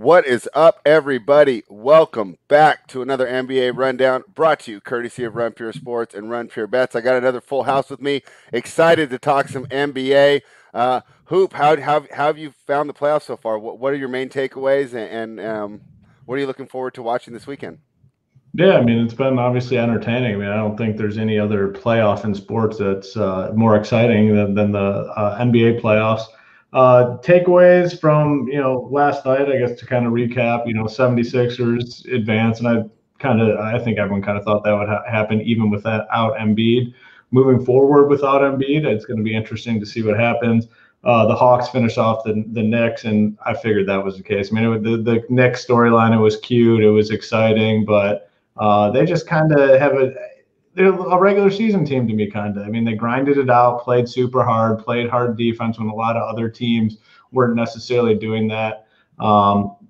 What is up, everybody? Welcome back to another NBA Rundown, brought to you courtesy of Run Pure Sports and Run Pure Bets. I got another full house with me. Excited to talk some NBA. Hoop, how have you found the playoffs so far? What are your main takeaways, and what are you looking forward to watching this weekend? Yeah, I mean, it's been obviously entertaining. I mean, I don't think there's any other playoff in sports that's more exciting than the NBA playoffs. Takeaways from, last night, I guess, to kind of recap, 76ers advance. And I think everyone kind of thought that would happen even without Embiid. Moving forward without Embiid, it's going to be interesting to see what happens. The Hawks finish off the Knicks, and I figured that was the case. I mean, the Knicks storyline, it was cute, it was exciting, but they just kind of they're a regular season team to me, kind of. I mean, they grinded it out, played super hard, played hard defense when a lot of other teams weren't necessarily doing that.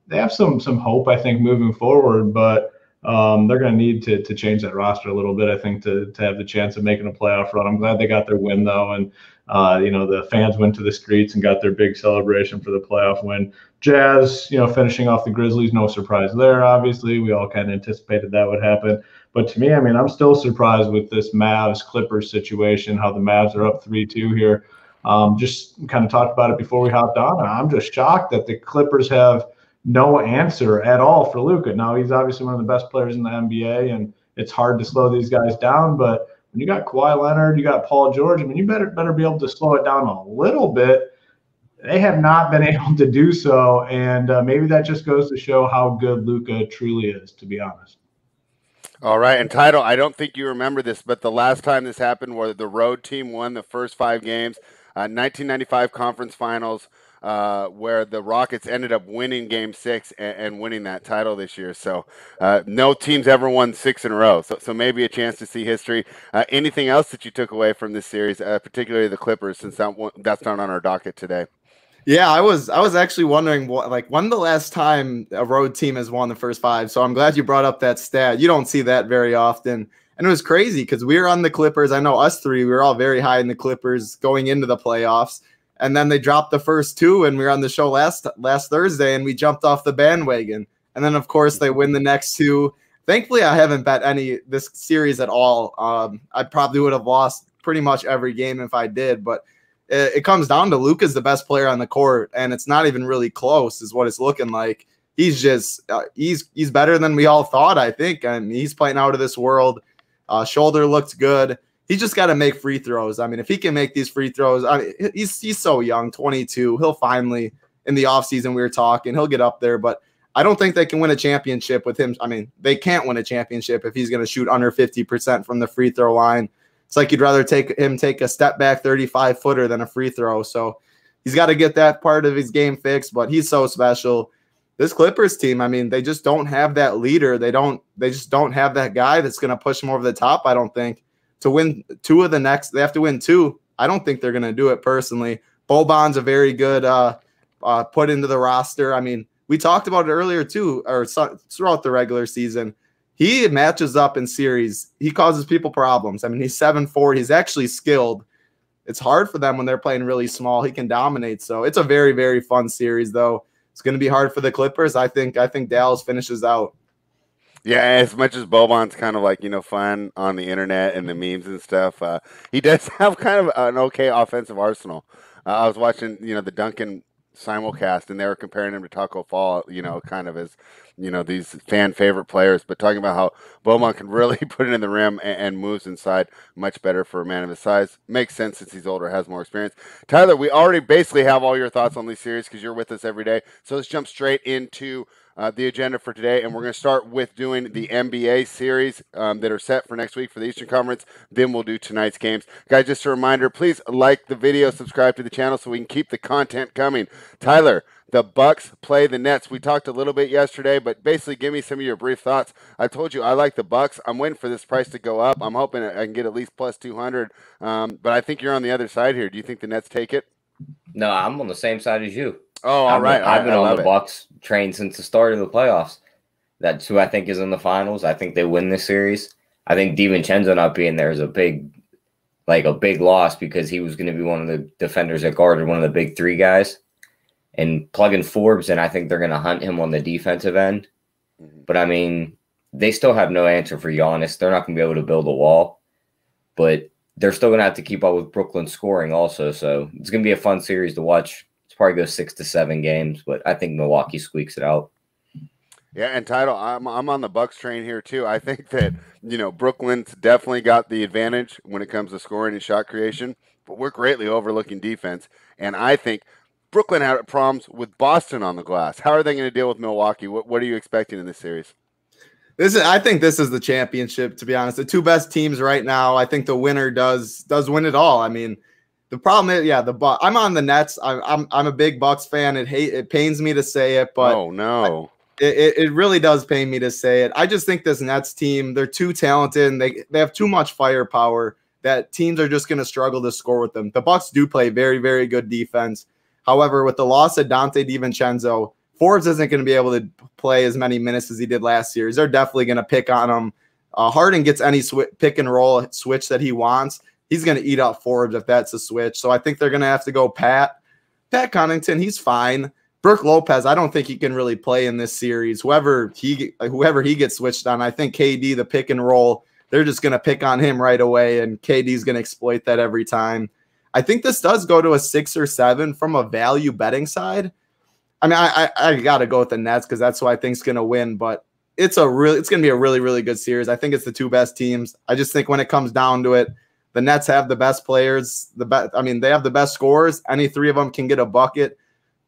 They have some hope, I think, moving forward, but they're going to need to change that roster a little bit, I think, to have the chance of making a playoff run. I'm glad they got their win, though, and the fans went to the streets and got their big celebration for the playoff win. Jazz, finishing off the Grizzlies, no surprise there, obviously. We all kind of anticipated that would happen. But to me, I mean, I'm still surprised with this Mavs-Clippers situation, how the Mavs are up 3-2 here. Just kind of talked about it before we hopped on. I'm just shocked that the Clippers have no answer at all for Luka. Now, he's obviously one of the best players in the NBA, and it's hard to slow these guys down. But when you got Kawhi Leonard, you got Paul George, I mean, you better be able to slow it down a little bit. They have not been able to do so, and maybe that just goes to show how good Luka truly is, to be honest. All right, and Title, I don't think you remember this, but the last time this happened where the road team won the first 5 games, 1995 conference finals, where the Rockets ended up winning Game 6 and winning that title this year. So no team's ever won 6 in a row. So maybe a chance to see history. Anything else that you took away from this series, particularly the Clippers, since that's not on our docket today? Yeah, I was actually wondering when the last time a road team has won the first 5. So I'm glad you brought up that stat. You don't see that very often. And it was crazy because we were on the Clippers. I know us three, we were all very high in the Clippers going into the playoffs. And then they dropped the first 2, and we were on the show last Thursday, and we jumped off the bandwagon. And then, of course, they win the next 2. Thankfully, I haven't bet this series at all. I probably would have lost pretty much every game if I did, but it comes down to Luka's the best player on the court, and it's not even really close is what it's looking like. He's just he's better than we all thought, I think. I mean, he's playing out of this world. Shoulder looks good. He's just got to make free throws. I mean, if he can make these free throws, he's so young, 22. He'll finally, in the offseason we were talking, he'll get up there. But I don't think they can win a championship with him. I mean, they can't win a championship if he's going to shoot under 50% from the free throw line. It's like you'd rather take a step back 35-footer than a free throw. So he's got to get that part of his game fixed, but he's so special. This Clippers team, I mean, they just don't have that leader. They just don't have that guy that's going to push them over the top, I don't think. To win 2 of the next, they have to win 2. I don't think they're going to do it personally. Boban's a very good put into the roster. I mean, we talked about it earlier too, or throughout the regular season. He matches up in series. He causes people problems. I mean, he's 7'4". He's actually skilled. It's hard for them when they're playing really small. He can dominate. So it's a very, very fun series, though. It's going to be hard for the Clippers. I think Dallas finishes out. Yeah, as much as Boban's kind of like, fun on the internet and the memes and stuff, he does have kind of an okay offensive arsenal. I was watching, the Duncan simulcast, and they were comparing him to Taco Fall, kind of as, these fan favorite players, but talking about how Boban can really put it in the rim and moves inside much better for a man of his size. Makes sense since he's older, has more experience. Tyler, we already basically have all your thoughts on these series because you're with us every day. So let's jump straight into the agenda for today, and we're going to start with doing the NBA series that are set for next week for the Eastern Conference. Then we'll do tonight's games. Guys, just a reminder, please like the video, subscribe to the channel so we can keep the content coming. Tyler, the Bucks play the Nets. We talked a little bit yesterday, but basically give me some of your brief thoughts. I told you I like the Bucks. I'm waiting for this price to go up. I'm hoping I can get at least plus 200, but I think you're on the other side here. Do you think the Nets take it? No, I'm on the same side as you. Oh, all right. I've been on the Bucks train since the start of the playoffs. That's who I think is in the finals. I think they win this series. I think DiVincenzo not being there is a big loss because he was going to be one of the defenders that guarded one of the big 3 guys. and plug in Forbes, and I think they're going to hunt him on the defensive end. But I mean, they still have no answer for Giannis. They're not going to be able to build a wall, but they're still going to have to keep up with Brooklyn's scoring also. So it's going to be a fun series to watch. It's probably go 6 to 7 games, but I think Milwaukee squeaks it out. Yeah, and Title, I'm on the Bucks train here too. I think that Brooklyn's definitely got the advantage when it comes to scoring and shot creation, but we're greatly overlooking defense. And I think Brooklyn had problems with Boston on the glass. How are they going to deal with Milwaukee? What are you expecting in this series? I think this is the championship, to be honest. The two best teams right now. I think the winner does win it all. I mean, the problem is, I'm on the Nets. I'm a big Bucks fan. It pains me to say it, but oh no. It really does pain me to say it. I just think this Nets team, they're too talented and they have too much firepower that teams are just going to struggle to score with them. The Bucks do play very, very good defense. However, with the loss of Dante DiVincenzo, Forbes isn't going to be able to play as many minutes as he did last year. They're definitely going to pick on him. Harden gets any pick and roll switch that he wants. He's going to eat up Forbes if that's a switch. So I think they're going to have to go Pat Connaughton. He's fine. Brook Lopez, I don't think he can really play in this series. Whoever he gets switched on, I think KD, the pick and roll, they're just going to pick on him right away, and KD's going to exploit that every time. I think this does go to a 6 or 7 from a value betting side. I mean, I got to go with the Nets because that's who I think is going to win, but it's going to be a really, really good series. I think it's the two best teams. I just think when it comes down to it, the Nets have the best players. They have the best scorers. Any three of them can get a bucket.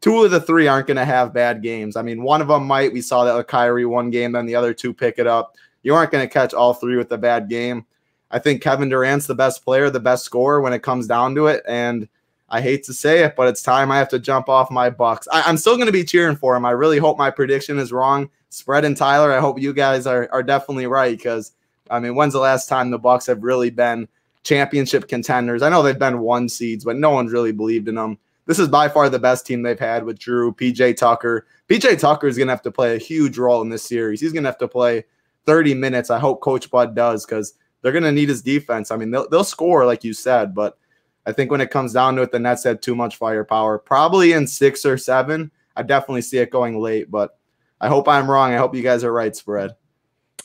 Two of the three aren't going to have bad games. I mean, one of them might. We saw that with Kyrie one game, then the other two pick it up. You aren't going to catch all three with a bad game. I think Kevin Durant's the best player, the best scorer when it comes down to it. And I hate to say it, but it's time I have to jump off my Bucks. I'm still going to be cheering for him. I really hope my prediction is wrong. Spread and Tyler, I hope you guys are definitely right because, I mean, when's the last time the Bucks have really been championship contenders? I know they've been 1 seeds, but no one's really believed in them. This is by far the best team they've had with Drew, PJ Tucker. PJ Tucker is going to have to play a huge role in this series. He's going to have to play 30 minutes. I hope Coach Bud does because they're going to need his defense. I mean, they'll score, like you said, but I think when it comes down to it, the Nets have too much firepower. Probably in 6 or 7. I definitely see it going late, but I hope I'm wrong. I hope you guys are right, Spread.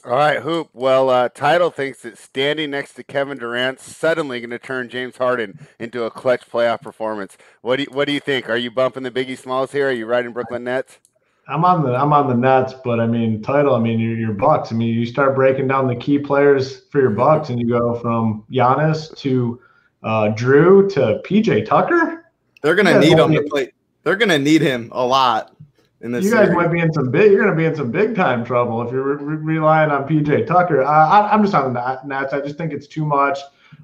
All right, Hoop. Well, Title thinks that standing next to Kevin Durant's suddenly going to turn James Harden into a clutch playoff performance. What do you think? Are you bumping the Biggie Smalls here? Are you riding Brooklyn Nets? I'm on the Nets, but I mean, Title. I mean, your Bucks. I mean, you start breaking down the key players for your Bucks, and you go from Giannis to Drew to PJ Tucker. They're going to need him to play. They're going to need him a lot. In this you guys series. might be in some big. You're going to be in some big time trouble if you're relying on PJ Tucker. I'm just on the Nets. I just think it's too much.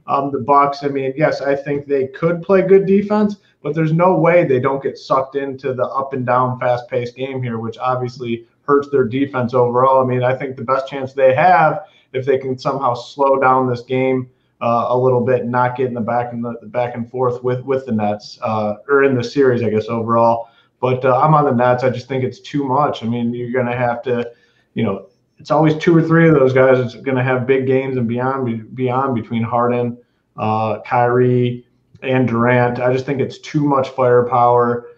The Bucks. I mean, yes, I think they could play good defense, but there's no way they don't get sucked into the up and down, fast paced game here, which obviously hurts their defense overall. I mean, I think the best chance they have if they can somehow slow down this game a little bit, and not get in the back and forth with the Nets or in the series, I guess overall. But I'm on the Nets. I just think it's too much. I mean, you're going to have to, it's always 2 or 3 of those guys that's going to have big games and beyond between Harden, Kyrie, and Durant. I just think it's too much firepower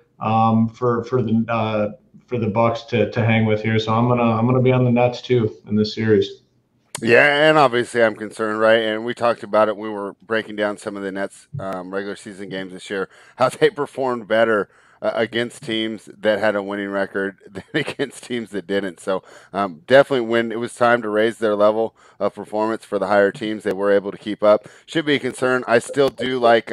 for the Bucks to hang with here. So I'm gonna be on the Nets too in this series. Yeah, and obviously I'm concerned, right? And we talked about it when we were breaking down some of the Nets regular season games this year, how they performed better against teams that had a winning record than against teams that didn't. So definitely when it was time to raise their level of performance for the higher teams, they were able to keep up. Should be a concern. I still do like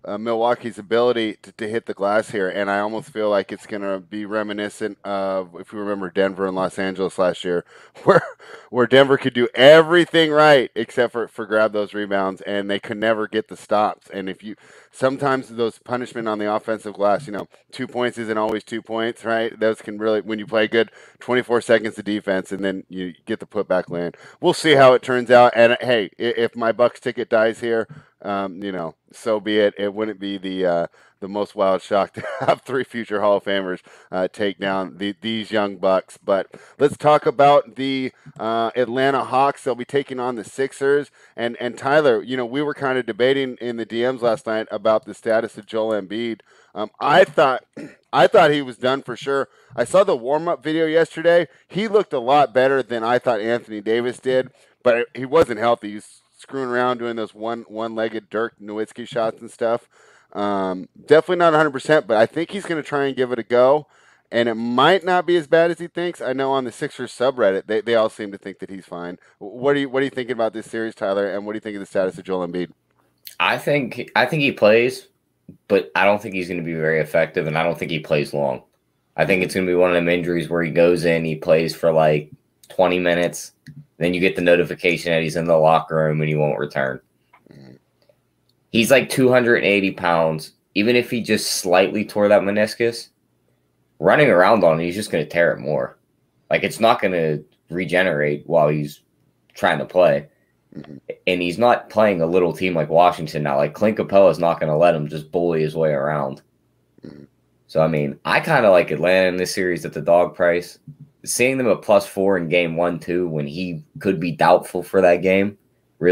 Milwaukee's ability to hit the glass here, and I almost feel like it's going to be reminiscent of, if you remember, Denver and Los Angeles last year, where Denver could do everything right except for grab those rebounds, and they could never get the stops. And if you sometimes those punishment on the offensive glass, 2 points isn't always 2 points, right? Those can really, when you play good 24 seconds of defense and then you get the putback land. We'll see how it turns out. And hey, if my Bucks ticket dies here, so be it. It wouldn't be the most wild shock to have 3 future Hall of Famers take down these young Bucks. But let's talk about the Atlanta Hawks. They'll be taking on the Sixers. And Tyler, we were kind of debating in the DMs last night about the status of Joel Embiid. I thought I thought he was done for sure. I saw the warm-up video yesterday. He looked a lot better than I thought Anthony Davis did, but he wasn't healthy. He's screwing around doing those one-legged Dirk Nowitzki shots and stuff. Definitely not 100%, but I think he's going to try and give it a go. And it might not be as bad as he thinks. I know on the Sixers subreddit, they all seem to think that he's fine. What are you thinking about this series, Tyler? And what do you think of the status of Joel Embiid? I think he plays, but I don't think he's going to be very effective, and I don't think he plays long. I think it's going to be one of them injuries where he goes in, he plays for like 20 minutes, then you get the notification that he's in the locker room and he won't return. He's like 280 pounds. Even if he just slightly tore that meniscus, running around on it, he's just going to tear it more. Like, it's not going to regenerate while he's trying to play. Mm-hmm. And he's not playing a little team like Washington now. Like, Clint Capella's not going to let him just bully his way around. Mm-hmm. So, I mean, I kind of like Atlanta in this series at the dog price. Seeing them at +4 in game 1-2 when he could be doubtful for that game, I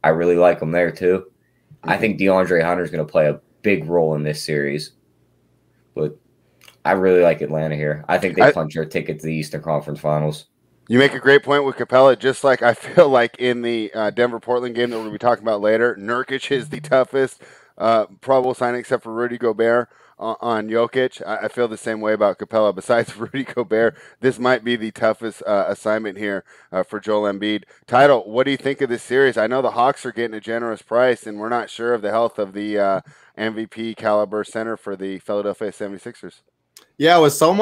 really like him there too. Mm-hmm. I think DeAndre Hunter's going to play a big role in this series. But I really like Atlanta here. I think they punch their ticket to the Eastern Conference Finals. You make a great point with Capella. Just like I feel like in the Denver-Portland game that we'll be talking about later, Nurkic is the toughest probable signing except for Rudy Gobert on Jokic. I feel the same way about Capella. Besides Rudy Gobert, this might be the toughest assignment here for Joel Embiid. Title, what do you think of this series? I know the Hawks are getting a generous price, and we're not sure of the health of the MVP caliber center for the Philadelphia 76ers. Yeah, with so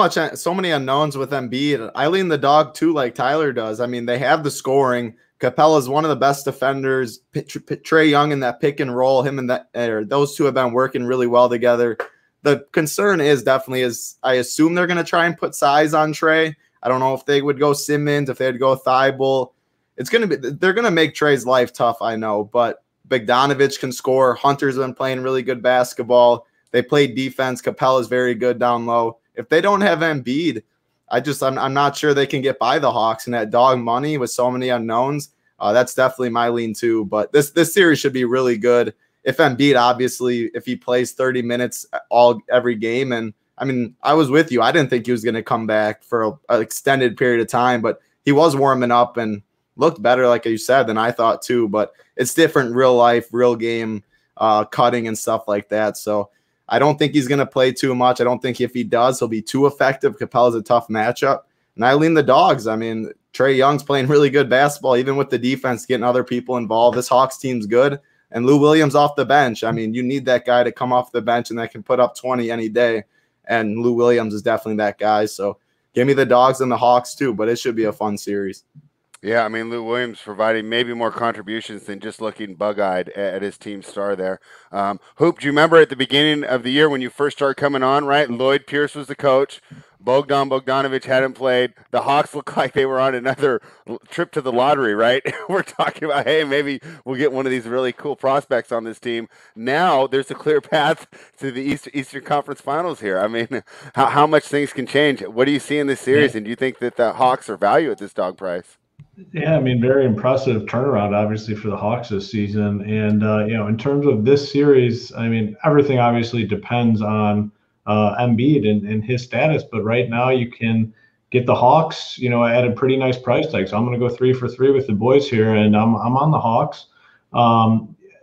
many unknowns with Embiid, I lean the dog too, like Tyler does. I mean, they have the scoring. Capella's one of the best defenders. Trae Young in that pick and roll, those two have been working really well together. The concern is I assume they're going to try and put size on Trae. I don't know if they would go Simmons, if they'd go Thibault. They're going to make Trae's life tough, I know, but Bogdanović can score. Hunter's been playing really good basketball. They play defense. Capella's very good down low. If they don't have Embiid, I'm not sure they can get by the Hawks. And at dog money with so many unknowns, that's definitely my lean too. But this series should be really good. If Embiid, obviously, if he plays 30 minutes every game, and I mean, I was with you. I didn't think he was going to come back for an extended period of time, but he was warming up and looked better, like you said, than I thought too. But it's different, real life, real game, cutting and stuff like that. So I don't think he's going to play too much. I don't think if he does, he'll be too effective. Capella's a tough matchup. And I lean the dogs. I mean, Trae Young's playing really good basketball, even with the defense getting other people involved. This Hawks team's good. And Lou Williams off the bench. I mean, you need that guy to come off the bench and that can put up 20 any day. And Lou Williams is definitely that guy. So give me the dogs and the Hawks too, but it should be a fun series. Yeah, I mean, Lou Williams providing maybe more contributions than just looking bug-eyed at his team star there. Hoop, do you remember at the beginning of the year when you first started coming on, right? Lloyd Pierce was the coach. Bogdanović hadn't played. The Hawks looked like they were on another trip to the lottery, right? We're talking about, hey, maybe we'll get one of these really cool prospects on this team. Now there's a clear path to the Eastern Conference Finals here. I mean, how much things can change. What do you see in this series, and do you think that the Hawks are valued at this dog price? Yeah, I mean, very impressive turnaround, obviously, for the Hawks this season. And, in terms of this series, I mean, everything obviously depends on Embiid and his status. But right now you can get the Hawks, at a pretty nice price tag. So I'm going to go 3 for 3 with the boys here, and I'm on the Hawks.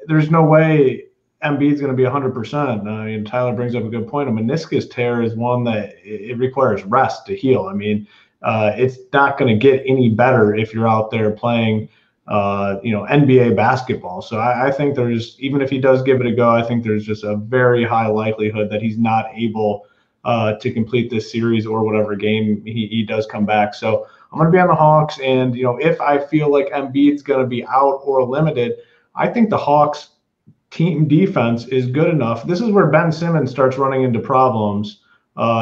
There's no way Embiid's going to be 100%. I mean, Tyler brings up a good point. A meniscus tear is one that it requires rest to heal. I mean, it's not going to get any better if you're out there playing, NBA basketball. So I think even if he does give it a go, I think there's just a very high likelihood that he's not able to complete this series or whatever game he does come back. So I'm going to be on the Hawks. And, if I feel like Embiid's going to be out or limited, I think the Hawks team defense is good enough. This is where Ben Simmons starts running into problems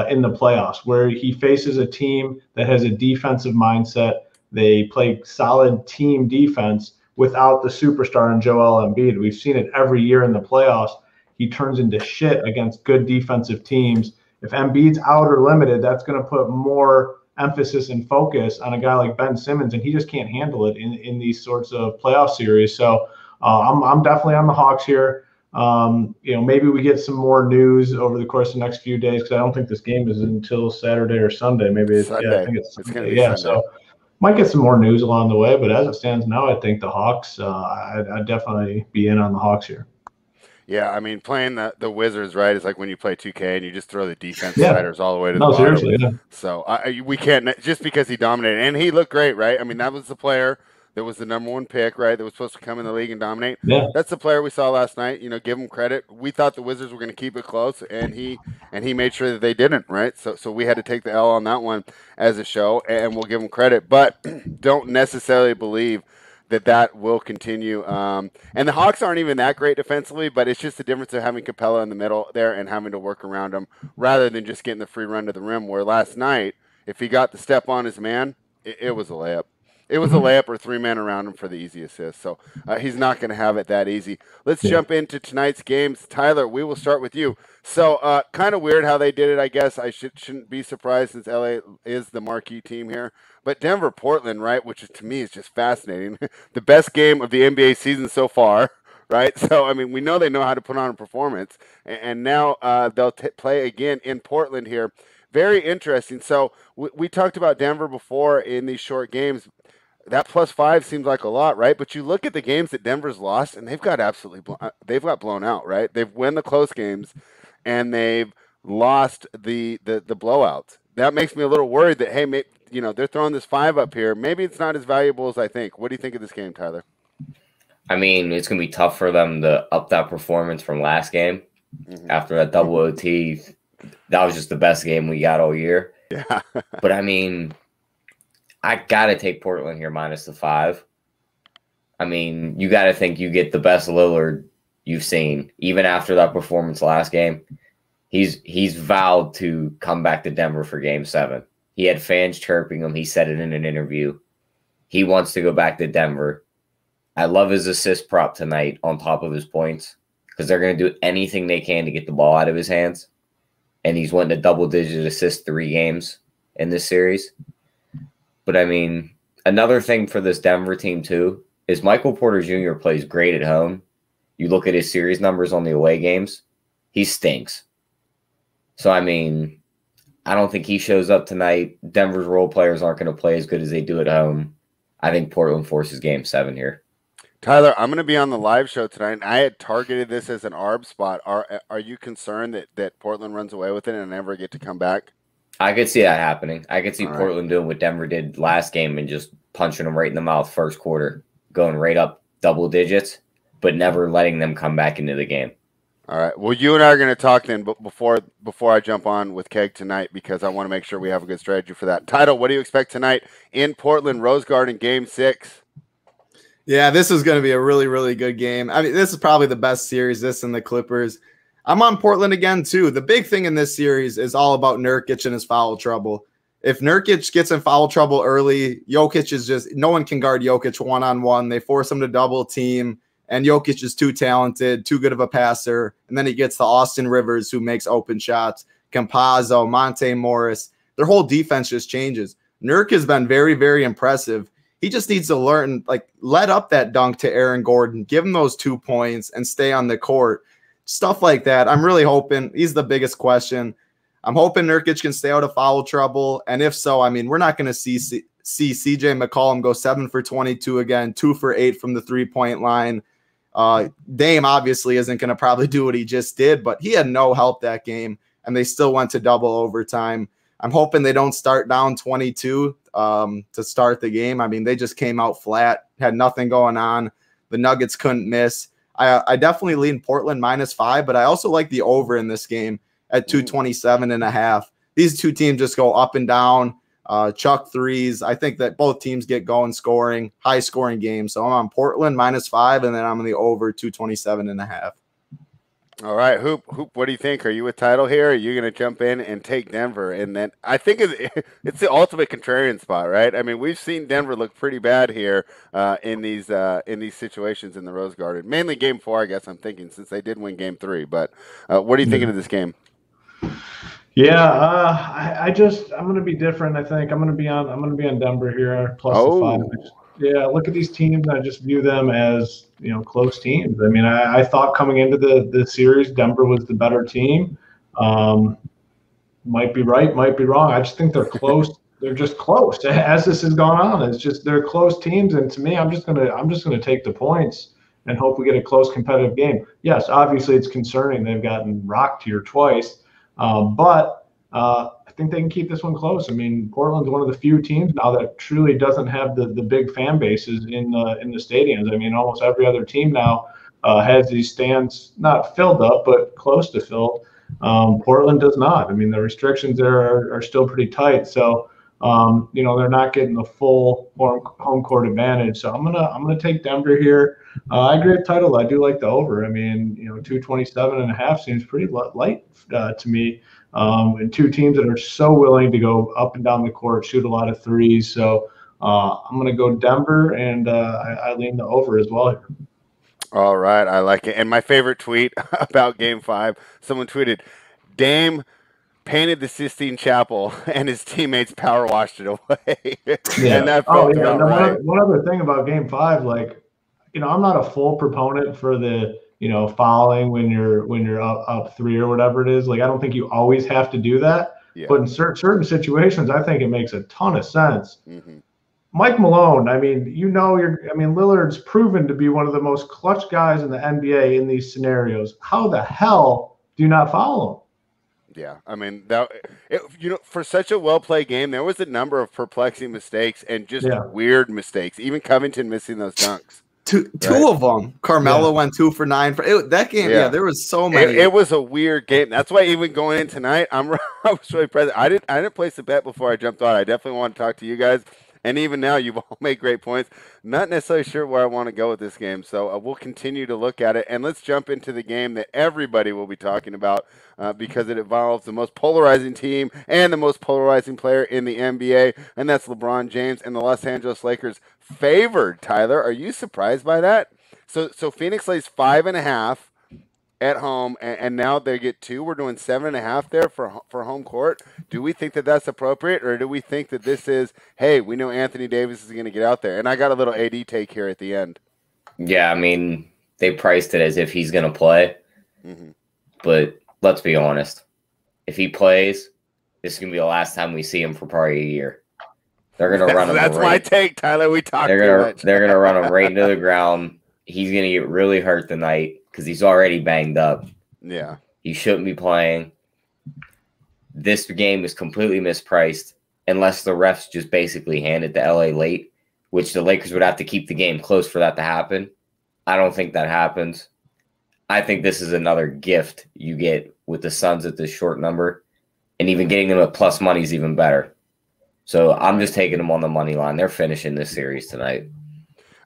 in the playoffs, where he faces a team that has a defensive mindset. They play solid team defense without the superstar in Joel Embiid. We've seen it every year in the playoffs. He turns into shit against good defensive teams. If Embiid's out or limited, that's going to put more emphasis and focus on a guy like Ben Simmons, and he just can't handle it in these sorts of playoff series. So I'm definitely on the Hawks here. Maybe we get some more news over the course of the next few days, because I don't think this game is until Saturday or Sunday. Maybe Sunday. I think it's going to be yeah. Sunday. So might get some more news along the way, but as it stands now, I think the Hawks. I'd definitely be in on the Hawks here. Yeah, I mean, playing the Wizards, right, is like when you play 2K and you just throw the defense sliders all the way to the bottom. Seriously, yeah. So we can't, just because he dominated, and he looked great, right? I mean, that was the player that was the #1 pick, right, that was supposed to come in the league and dominate. Yeah. That's the player we saw last night. Give him credit. We thought the Wizards were going to keep it close, and he made sure that they didn't, right? So we had to take the L on that one as a show, and we'll give him credit, but don't necessarily believe that will continue. And the Hawks aren't even that great defensively, but it's just the difference of having Capella in the middle there and having to work around him rather than just getting the free run to the rim, where last night, if he got the step on his man, it was a layup. It was a layup or 3 men around him for the easy assist. So he's not going to have it that easy. Let's jump into tonight's games. Tyler, we will start with you. So kind of weird how they did it, I guess. I shouldn't be surprised since LA is the marquee team here. But Denver-Portland, right, which is, to me is just fascinating. The best game of the NBA season so far, right? So, I mean, we know they know how to put on a performance. And now they'll play again in Portland here. Very interesting. So we talked about Denver before in these short games. That +5 seems like a lot, right? But you look at the games that Denver's lost, and they've got blown out, right? They've won the close games, and they've lost the blowouts. That makes me a little worried that, hey, they're throwing this 5 up here. Maybe it's not as valuable as I think. What do you think of this game, Tyler? I mean, it's going to be tough for them to up that performance from last game. After that double OT. That was just the best game we got all year. Yeah. But, I mean, I got to take Portland here minus the 5. I mean, you got to think you get the best Lillard you've seen, even after that performance last game. He's vowed to come back to Denver for Game 7. He had fans chirping him. He said it in an interview. He wants to go back to Denver. I love his assist prop tonight on top of his points, because they're going to do anything they can to get the ball out of his hands. And he's went to double-digit assists 3 games in this series. But, I mean, another thing for this Denver team, too, is Michael Porter Jr. plays great at home. You look at his series numbers on the away games, he stinks. So, I mean, I don't think he shows up tonight. Denver's role players aren't going to play as good as they do at home. I think Portland forces Game 7 here. Tyler, I'm going to be on the live show tonight. I had targeted this as an ARB spot. Are you concerned that Portland runs away with it and never get to come back? I could see that happening. I could see Portland doing what Denver did last game and just punching them right in the mouth first quarter, going right up double digits, but never letting them come back into the game. All right. Well, you and I are going to talk then before I jump on with Keg tonight, because I want to make sure we have a good strategy for that. Title, what do you expect tonight in Portland, Rose Garden, Game 6? Yeah, this is going to be a really, really good game. I mean, this is probably the best series, this and the Clippers. I'm on Portland again, too. The big thing in this series is all about Nurkic and his foul trouble. If Nurkic gets in foul trouble early, Jokic is just – no one can guard Jokic one-on-one. They force him to double team, and Jokic is too talented, too good of a passer. And then he gets the Austin Rivers, who makes open shots, Campazzo, Monte Morris. Their whole defense just changes. Nurk has been very, very impressive. He just needs to learn, let up that dunk to Aaron Gordon, give him those 2 points, and stay on the court. Stuff like that. I'm really hoping he's the biggest question. I'm hoping Nurkic can stay out of foul trouble. And if so, I mean, we're not going to see CJ McCollum go 7 for 22 again, 2 for 8 from the 3-point line. Dame obviously isn't going to probably do what he just did, but he had no help that game, and they still went to double overtime. I'm hoping they don't start down 22 to start the game. I mean, they just came out flat, had nothing going on. The Nuggets couldn't miss. I definitely lean Portland -5, but I also like the over in this game at 227.5. These two teams just go up and down, chuck threes. I think that both teams get going scoring, high scoring games. So I'm on Portland -5, and then I'm on the over 227.5. All right, Hoop, what do you think? Are you with Title here? Are you going to jump in and take Denver? And then I think it's the ultimate contrarian spot, right? I mean, we've seen Denver look pretty bad here in these situations in the Rose Garden. Mainly Game 4, I guess I'm thinking, since they did win Game 3. But what are you thinking of this game? Yeah, I'm going to be different. I think I'm going to be on Denver here +5. Yeah, look at these teams. I just view them as, close teams. I mean, I thought coming into the series, Denver was the better team. Might be right, might be wrong. I just think they're close. They're just close as this has gone on. It's just they're close teams, and to me, I'm just gonna take the points and hope we get a close competitive game. Yes, obviously it's concerning they've gotten rocked here twice, but I think they can keep this one close. I mean, Portland's one of the few teams now that truly doesn't have the big fan bases in the stadiums. I mean, almost every other team now has these stands not filled up, but close to filled. Portland does not. I mean, the restrictions there are still pretty tight. So, they're not getting the full home court advantage. So I'm gonna take Denver here. I agree with Title. I do like the over. I mean, 227.5 seems pretty light to me. And two teams that are so willing to go up and down the court, shoot a lot of threes. So I'm gonna go Denver, and I lean the over as well here. All right, I like it. And my favorite tweet about Game 5, someone tweeted, Dame painted the Sistine Chapel and his teammates power washed it away. Yeah. And that felt right. One other thing about Game 5, I'm not a full proponent for the, fouling when you're up 3 or whatever it is. Like, I don't think you always have to do that. Yeah. But in certain situations, I think it makes a ton of sense. Mm-hmm. Mike Malone, Lillard's proven to be one of the most clutch guys in the NBA in these scenarios. How the hell do you not foul him? Yeah, I mean, for such a well-played game, there was a number of perplexing mistakes and just weird mistakes. Even Covington missing those dunks. Two of them. Carmelo went 2 for 9 that game. Yeah, there was so many. It was a weird game. That's why even going in tonight, I was really present. I didn't place a bet before I jumped on. I definitely want to talk to you guys. And even now, you've all made great points. Not necessarily sure where I want to go with this game, so we'll continue to look at it. And let's jump into the game that everybody will be talking about because it involves the most polarizing team and the most polarizing player in the NBA, and that's LeBron James and the Los Angeles Lakers favored. Tyler, are you surprised by that? So Phoenix lays 5.5 at home, and now they get 2. We're doing 7.5 there for home court. Do we think that that's appropriate, or do we think that this is, hey, we know Anthony Davis is going to get out there? And I got a little AD take here at the end. Yeah, I mean, they priced it as if he's going to play. Mm-hmm. But let's be honest. If he plays, this is going to be the last time we see him for probably a year. They're going to run him. That's my take, Tyler. We talked too much. They're going to run him right into the ground. He's going to get really hurt tonight because he's already banged up. Yeah. He shouldn't be playing. This game is completely mispriced unless the refs just basically hand it to LA late, which the Lakers would have to keep the game close for that to happen. I don't think that happens. I think this is another gift you get with the Suns at this short number, and even getting them at plus money is even better. So I'm just taking them on the money line. They're finishing this series tonight.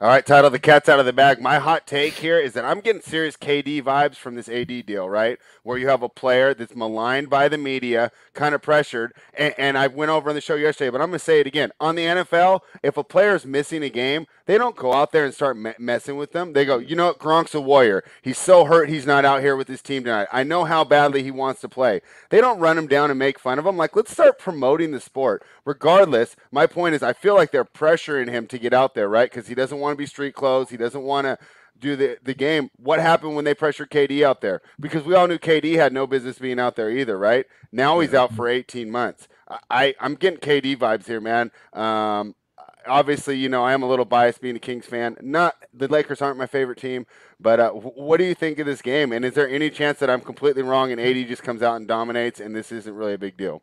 All right, Title, the cat's out of the bag. My hot take here is that I'm getting serious KD vibes from this AD deal, right? Where you have a player that's maligned by the media, kind of pressured. And I went over on the show yesterday, but I'm going to say it again. On the NFL, if a player is missing a game, they don't go out there and start messing with them. They go, you know what, Gronk's a warrior. He's so hurt he's not out here with his team tonight. I know how badly he wants to play. They don't run him down and make fun of him. Like, let's start promoting the sport. Regardless, my point is I feel like they're pressuring him to get out there, right? Because he doesn't want to be street clothes. He doesn't want to do the game. What happened when they pressured KD out there? Because we all knew KD had no business being out there either, right? Now he's out for 18 months. I'm getting KD vibes here, man. Obviously, I am a little biased being a Kings fan. The Lakers aren't my favorite team, but what do you think of this game? And is there any chance that I'm completely wrong and AD just comes out and dominates and this isn't really a big deal?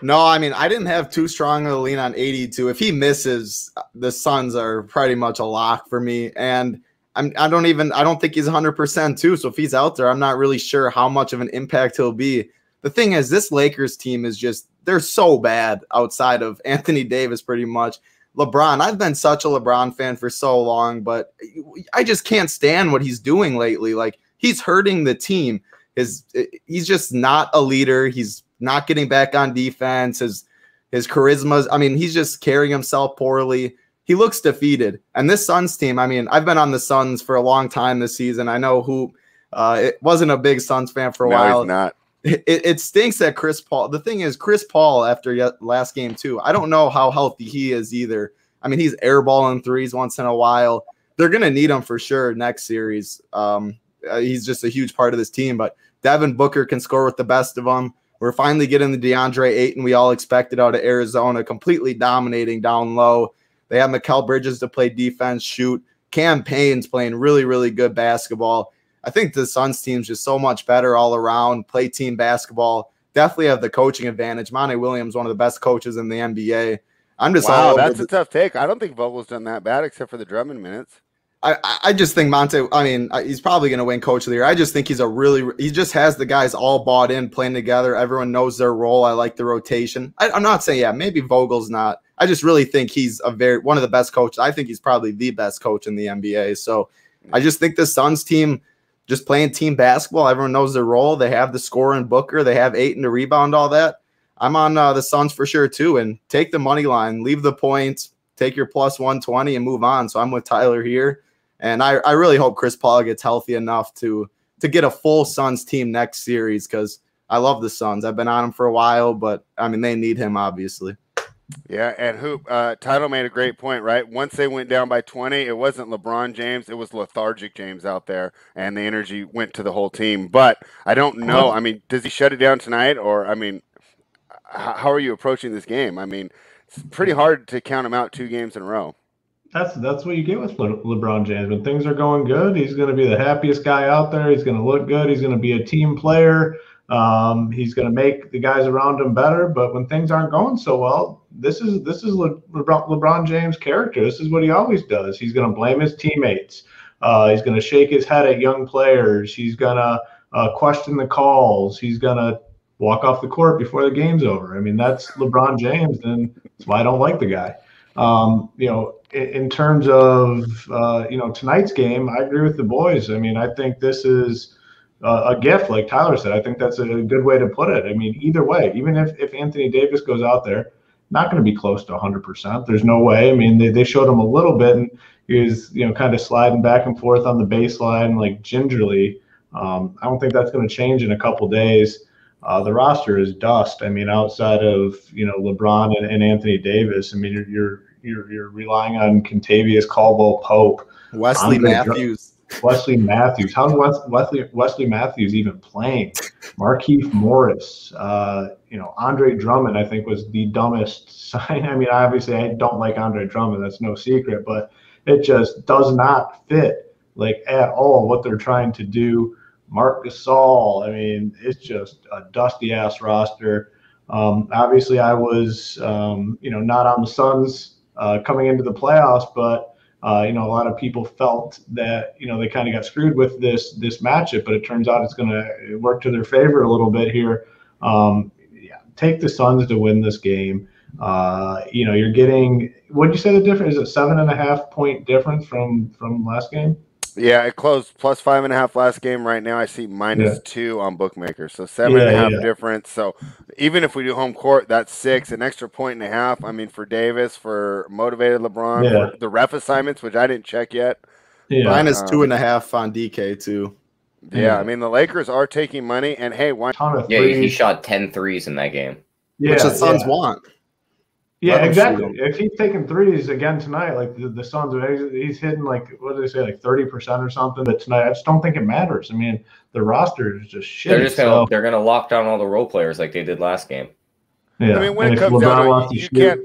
No, I mean, I didn't have too strong of a lean on 82. If he misses, the Suns are pretty much a lock for me. And I don't think he's 100% too. So if he's out there, I'm not really sure how much of an impact he'll be. The thing is, this Lakers team is they're so bad outside of Anthony Davis pretty much. LeBron, I've been such a LeBron fan for so long, but I just can't stand what he's doing lately. Like, he's hurting the team. He's just not a leader. He's not getting back on defense. His charisma, he's just carrying himself poorly. He looks defeated. And this Suns team, I've been on the Suns for a long time this season. I know who it wasn't a big Suns fan for a while. He's not. It stinks that Chris Paul. The thing is, Chris Paul, after last game too, I don't know how healthy he is either. I mean, he's airballing threes once in a while. They're going to need him for sure next series. He's just a huge part of this team, but Devin Booker can score with the best of them. We're finally getting the DeAndre Ayton we all expected out of Arizona, completely dominating down low. They have Mikal Bridges to play defense, shoot. Cam Payne's playing really, really good basketball. I think the Suns team's just so much better all around, play team basketball. Definitely have the coaching advantage. Monty Williams, one of the best coaches in the NBA. I'm just wow, that's a tough take. I don't think Vogel's done that bad except for the Drummond minutes. I just think Monte, I mean, he's probably going to win coach of the year. I just think he just has the guys all bought in, playing together. Everyone knows their role. I like the rotation. I'm not saying, yeah, maybe Vogel's not. I just really think he's one of the best coaches. I think he's probably the best coach in the NBA. So I just think the Suns team just playing team basketball. Everyone knows their role. They have the scorer in Booker. They have Ayton to rebound, all that. I'm on the Suns for sure too. And take the money line, leave the points, take your plus 120 and move on. So I'm with Tyler here. And I really hope Chris Paul gets healthy enough to get a full Suns team next series, because I love the Suns. I've been on them for a while, but, I mean, they need him, obviously. Yeah, and Title made a great point, right? Once they went down by 20, it wasn't LeBron James. It was lethargic James out there, and the energy went to the whole team. But I don't know. I mean, does he shut it down tonight? Or, I mean, how are you approaching this game? I mean, it's pretty hard to count him out 2 games in a row. That's what you get with LeBron James. When things are going good, he's going to be the happiest guy out there. He's going to look good. He's going to be a team player. He's going to make the guys around him better. But when things aren't going so well, this is LeBron James' character. This is what he always does. He's going to blame his teammates. He's going to shake his head at young players. He's going to question the calls. He's going to walk off the court before the game's over. I mean, that's LeBron James, and that's why I don't like the guy. In terms of, tonight's game, I agree with the boys. I mean, I think this is a gift, like Tyler said. I think that's a good way to put it. I mean, either way, even if Anthony Davis goes out there, not going to be close to 100%. There's no way. I mean, they showed him a little bit, and he was, kind of sliding back and forth on the baseline, like gingerly. I don't think that's going to change in a couple days. The roster is dust. I mean, outside of, LeBron and Anthony Davis, I mean, you're relying on Contavious Caldwell-Pope, Wesley Matthews. How's Wesley Matthews even playing? Markieff Morris, Andre Drummond, I think, was the dumbest sign. I mean, obviously, I don't like Andre Drummond. That's no secret, but it just does not fit, like, at all what they're trying to do. Marc Gasol, I mean, it's just a dusty-ass roster. Obviously, I was, not on the Suns coming into the playoffs, but, a lot of people felt that, they kind of got screwed with this matchup, but it turns out it's going to work to their favor a little bit here. Take the Suns to win this game. You're getting, what did you say the difference is? A 7.5 point difference from last game? Yeah, it closed plus 5.5 last game. Right now, I see -2 on bookmakers, so 7.5 difference. So even if we do home court, that's 6, an extra 1.5. I mean, for Davis, for motivated LeBron, for the ref assignments, which I didn't check yet. Yeah, -2.5 on DK too. Yeah, I mean the Lakers are taking money, and hey, why? Yeah, he shot 10 threes in that game, which the Suns want. Yeah, exactly. If he's taking threes again tonight, like the Suns, he's hitting like, what did they say, like 30% or something. But tonight, I just don't think it matters. I mean, the roster is just shit. They're gonna lock down all the role players like they did last game. Yeah, I mean, when it comes down to it, you can't.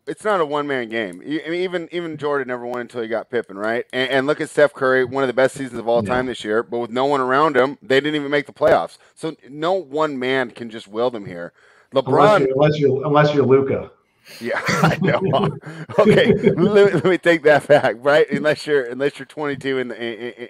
It's not a one-man game. I mean, even Jordan never won until he got Pippen, right? And look at Steph Curry, one of the best seasons of all time this year. But with no one around him, they didn't even make the playoffs. So no one man can just will them here. LeBron, unless you're Luka. Yeah, I know. Okay, let me take that back, right? Unless you're 22 and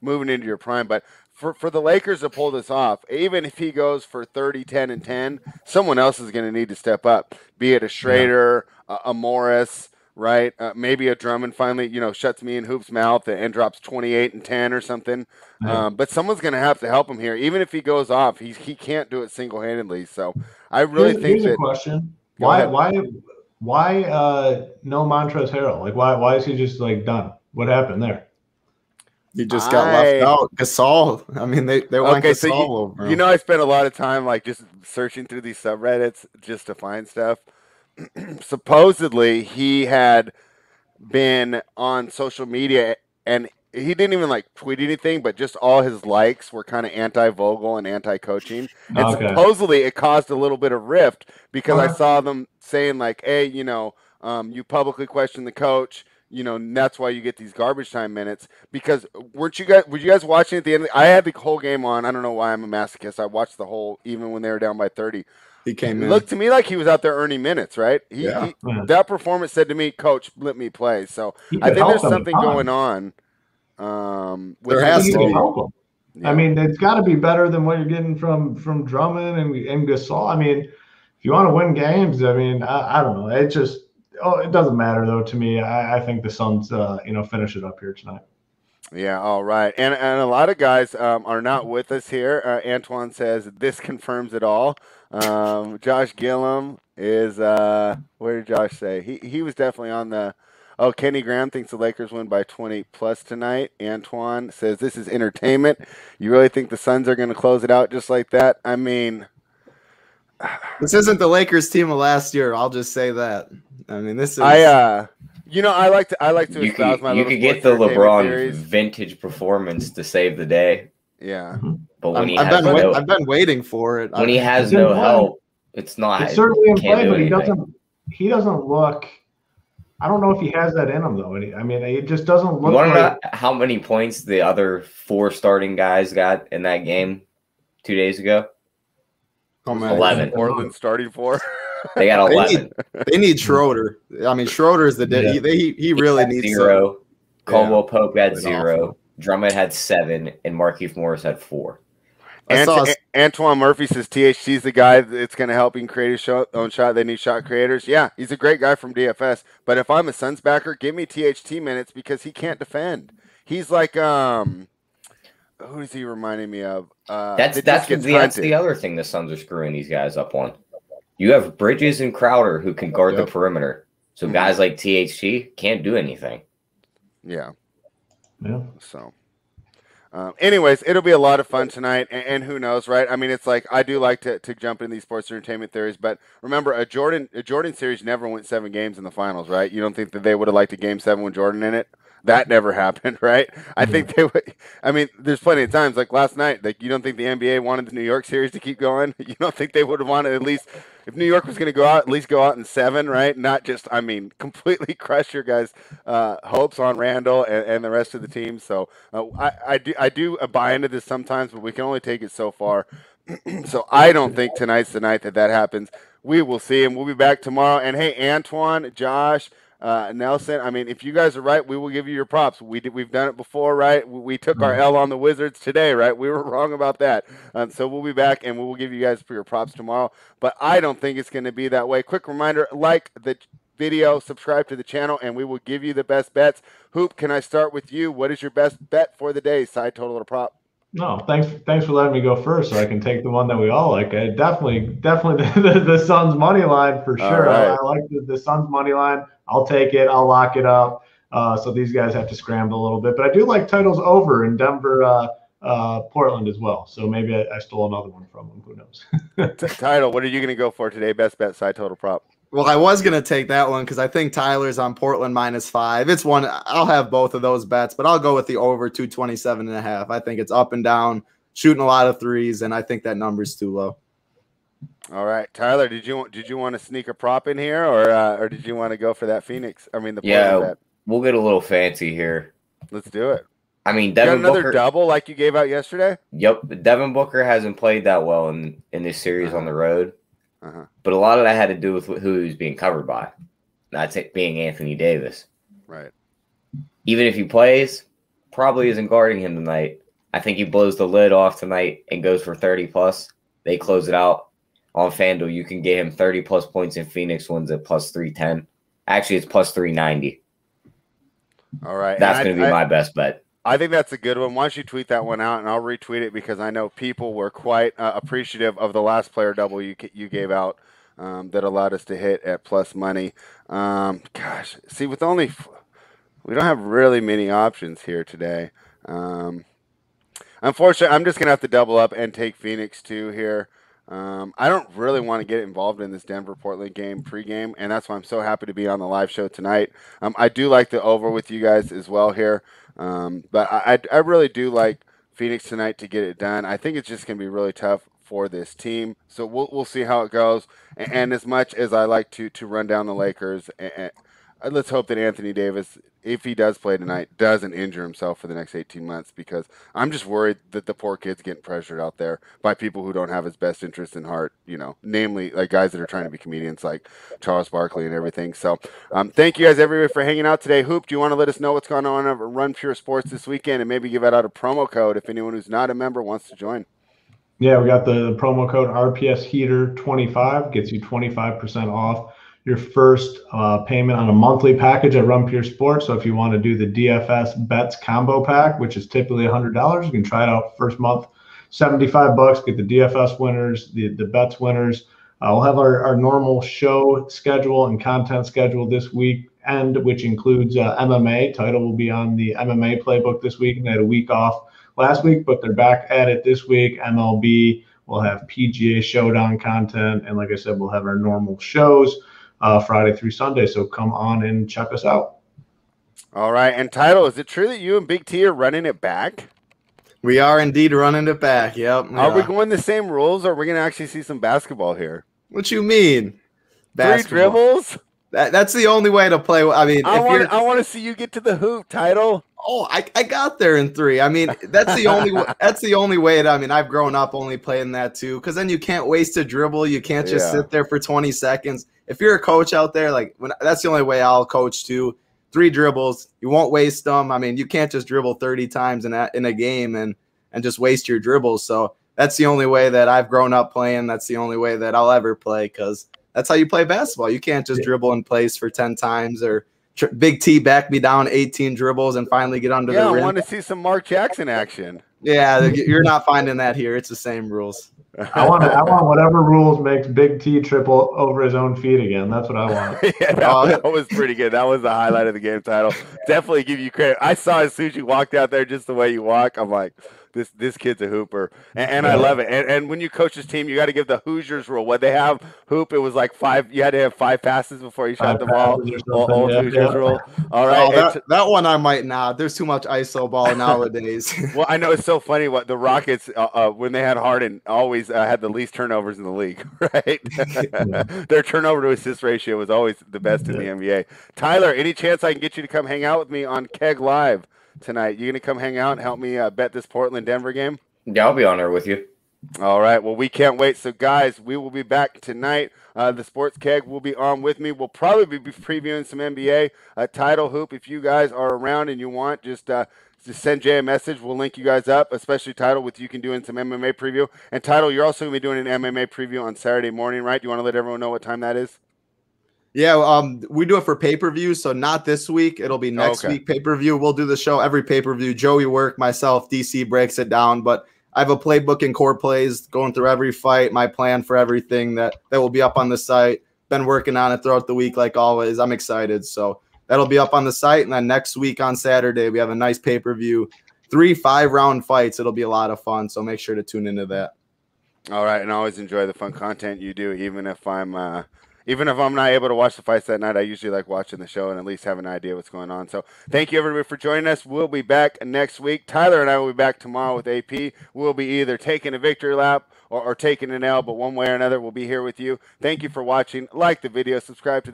moving into your prime, but for the Lakers to pull this off, even if he goes for 30, 10, and 10, someone else is going to need to step up. Be it a Schrader, a Morris, right? Maybe a Drummond finally, shuts me in Hoop's mouth and drops 28 and 10 or something. But someone's going to have to help him here. Even if he goes off, he can't do it single-handedly. So I really think here's a question. Why no Montrezl Harrell? Like why is he just like done? What happened there? He just got left out. Gasol. I mean, they want Gasol over him. I spent a lot of time like just searching through these subreddits just to find stuff. supposedly he had been on social media and he didn't even like tweet anything, but just all his likes were kind of anti-Vogel and anti-coaching. And Okay. supposedly it caused a little bit of rift because I Okay. saw them saying like, hey, you publicly question the coach, and that's why you get these garbage time minutes. Because were you guys watching at the end? I had the whole game on. I don't know why I'm a masochist. I watched the whole, even when they were down by 30. He came It in. looked to me like he was out there earning minutes, right? Yeah. That performance said to me, "Coach, let me play." So He I could think help there's them a something ton. going on. With There has He to could be. help them. Yeah. I mean, it's got to be better than what you're getting from Drummond and Gasol. I mean, if you want to win games, I mean, I don't know. It just it doesn't matter though to me. I think the Suns finish it up here tonight. Yeah, all right. And a lot of guys are not with us here. Antoine says this confirms it all. Josh Gillum is where did Josh say? He was definitely on the Kenny Graham thinks the Lakers win by 20 plus tonight. Antoine says this is entertainment. You really think the Suns are going to close it out just like that? I mean, This isn't the Lakers team of last year. I'll just say that. I mean, this is. I like to You espouse my could little get sports the entertainment LeBron theories. vintage performance to save the day, Yeah. but when I've been waiting for it. when he has It's in no play. help, it's not. It's certainly in can't play, do but anything. he doesn't look. I don't know if he has that in him though. I mean, it just doesn't You look want to like. know how many points the other 4 starting guys got in that game 2 days ago? Oh, man. 11. Portland starting for. They got 11. They need Schroeder. I mean, Schroeder's the Yeah. he really He had needs 0. Caldwell Pope had That's 0. awful. Drummond had 7, and Markieff Morris had 4. Antoine Murphy says THC's the guy that's going to help him create his own shot. They need shot creators. Yeah, he's a great guy from DFS. But if I'm a Suns backer, give me THT minutes because he can't defend. He's like, who is he reminding me of? That's the other thing the Suns are screwing these guys up on. You have Bridges and Crowder who can guard the perimeter. So guys like THT can't do anything. Yeah. Yeah. So. Anyways, it'll be a lot of fun tonight, and who knows, right? I mean, it's like I do like to jump in these sports entertainment theories, but remember, a Jordan series never went 7 games in the finals, right? You don't think that they would have liked a game 7 with Jordan in it? That never happened, right? I think they would. I mean, there's plenty of times, like last night, like you don't think the NBA wanted the New York series to keep going? You don't think they would have wanted at least, if New York was going to go out, at least go out in 7, right? Not just, I mean, completely crush your guys' hopes on Randall and the rest of the team. So I do buy into this sometimes, but we can only take it so far. So I don't think tonight's the night that happens. We will see, and we'll be back tomorrow. And hey, Antoine, Josh, Nelson, I mean, if you guys are right, we will give you your props. We've done it before, right? We took our L on the Wizards today, right? We were wrong about that. So we'll be back, and we will give you guys for your props tomorrow. But I don't think it's going to be that way. Quick reminder, like the video, subscribe to the channel, and we will give you the best bets. Hoop, can I start with you? What is your best bet for the day, side total or prop? No, thanks for letting me go first, so I can take the one that we all like. Definitely the Suns money line for sure. Right. I like the Suns money line. I'll take it. I'll lock it up. So these guys have to scramble a little bit, but I do like titles over in Denver, Portland as well. So maybe I stole another one from them. Who knows? Title, what are you going to go for today? Best bet, side total prop. Well, I was going to take that one because I think Tyler's on Portland -5. It's one. I'll have both of those bets, but I'll go with the over 227.5. I think it's up and down, shooting a lot of threes, and I think that number's too low. All right, Tyler, did you want to sneak a prop in here, or did you want to go for that Phoenix? I mean, the Portland bet? We'll get a little fancy here. Let's do it. I mean, Devin Booker double like you gave out yesterday. Yep, Devin Booker hasn't played that well in this series on the road. But a lot of that had to do with who he was being covered by. That's it being Anthony Davis. Right. Even if he plays, probably isn't guarding him tonight. I think he blows the lid off tonight and goes for 30 plus. They close it out on FanDuel. You can get him 30 plus points in Phoenix wins at plus 310. Actually, it's plus 390. All right. That's going to be my best bet. I think that's a good one. Why don't you tweet that one out, and I'll retweet it because I know people were quite appreciative of the last player double you gave out that allowed us to hit at plus money. Gosh, see, we don't have really many options here today. Unfortunately, I'm just going to have to double up and take Phoenix too here. I don't really want to get involved in this Denver-Portland game pregame, and that's why I'm so happy to be on the live show tonight. I do like the over with you guys as well here, but I really do like Phoenix tonight to get it done. I think it's just going to be really tough for this team, so we'll see how it goes. And as much as I like to run down the Lakers, let's hope that Anthony Davis, if he does play tonight, doesn't injure himself for the next 18 months, because I'm just worried that the poor kid's getting pressured out there by people who don't have his best interest in heart, namely like guys that are trying to be comedians like Charles Barkley and everything. So thank you guys everybody for hanging out today. Hoop, do you want to let us know what's going on at Run Pure Sports this weekend, and maybe give out a promo code if anyone who's not a member wants to join? Yeah, we got the promo code RPS Heater 25, gets you 25% off your first payment on a monthly package at Run Pure Sports. So if you want to do the DFS Bets combo pack, which is typically $100, you can try it out first month, $75. Get the DFS winners, the bets winners. We'll have our normal show schedule and content schedule this week, which includes MMA. Title will be on the MMA playbook this week, and they had a week off last week, but they're back at it this week. MLB, we'll have PGA Showdown content, and like I said, we'll have our normal shows Friday through Sunday. So come on and check us out. All right. And Title, is it true that you and Big T are running it back? We are indeed running it back. Yep. Are we going the same rules, or are we going to actually see some basketball here? What you mean? Basketball. 3 dribbles? That's the only way to play. I mean, I want to see you get to the hoop, Title. Oh, I got there in 3. I mean, that's the only that's the only way. I've grown up only playing that too, because then you can't waste a dribble. You can't just sit there for 20 seconds. If you're a coach out there, that's the only way I'll coach too. 3 dribbles, you won't waste them. I mean, you can't just dribble 30 times in a game and just waste your dribbles. So that's the only way that I've grown up playing. That's the only way that I'll ever play, because that's how you play basketball. You can't just dribble in place for 10 times or Big T back me down 18 dribbles and finally get under the rim. I want to see some Mark Jackson action. Yeah, you're not finding that here. It's the same rules. I want whatever rules makes Big T triple over his own feet again. That's what I want. Yeah, that was pretty good. That was the highlight of the game, Title. Definitely give you credit. I saw as soon as you walked out there, just the way you walk, I'm like, this kid's a hooper, and I love it. And when you coach this team, you got to give the Hoosiers rule. What they have hoop, it was like 5. You had to have 5 passes before you shot the ball. Old Hoosiers rule. All right, that one I might not. There's too much ISO ball nowadays. Well, I know it's so funny what the Rockets when they had Harden always had the least turnovers in the league, right? Their turnover to assist ratio was always the best in the NBA. Tyler, any chance I can get you to come hang out with me on Keg Live tonight? You gonna come hang out and help me bet this Portland-Denver game? Yeah, I'll be on there with you. All right. Well, we can't wait. So, guys, we will be back tonight. The Sports Keg will be on with me. We'll probably be previewing some NBA. Title, Hoop, if you guys are around and you want, just send Jay a message. We'll link you guys up, especially Title, with you can doing some MMA preview. And Title, you're also going to be doing an MMA preview on Saturday morning, right? Do you want to let everyone know what time that is? Yeah, we do it for pay-per-view, so not this week. It'll be next week pay-per-view. We'll do the show every pay-per-view. Joey Work, myself, DC breaks it down, but I have a playbook and core plays going through every fight, my plan for everything that will be up on the site. Been working on it throughout the week like always. I'm excited. So that'll be up on the site, and then next week on Saturday, we have a nice pay-per-view. 3 5-round fights. It'll be a lot of fun, so make sure to tune into that. All right, and I always enjoy the fun content you do, even if I'm not able to watch the fights that night. I usually like watching the show and at least have an idea what's going on. So thank you, everybody, for joining us. We'll be back next week. Tyler and I will be back tomorrow with AP. We'll be either taking a victory lap or taking an L, but one way or another, we'll be here with you. Thank you for watching. Like the video, subscribe to the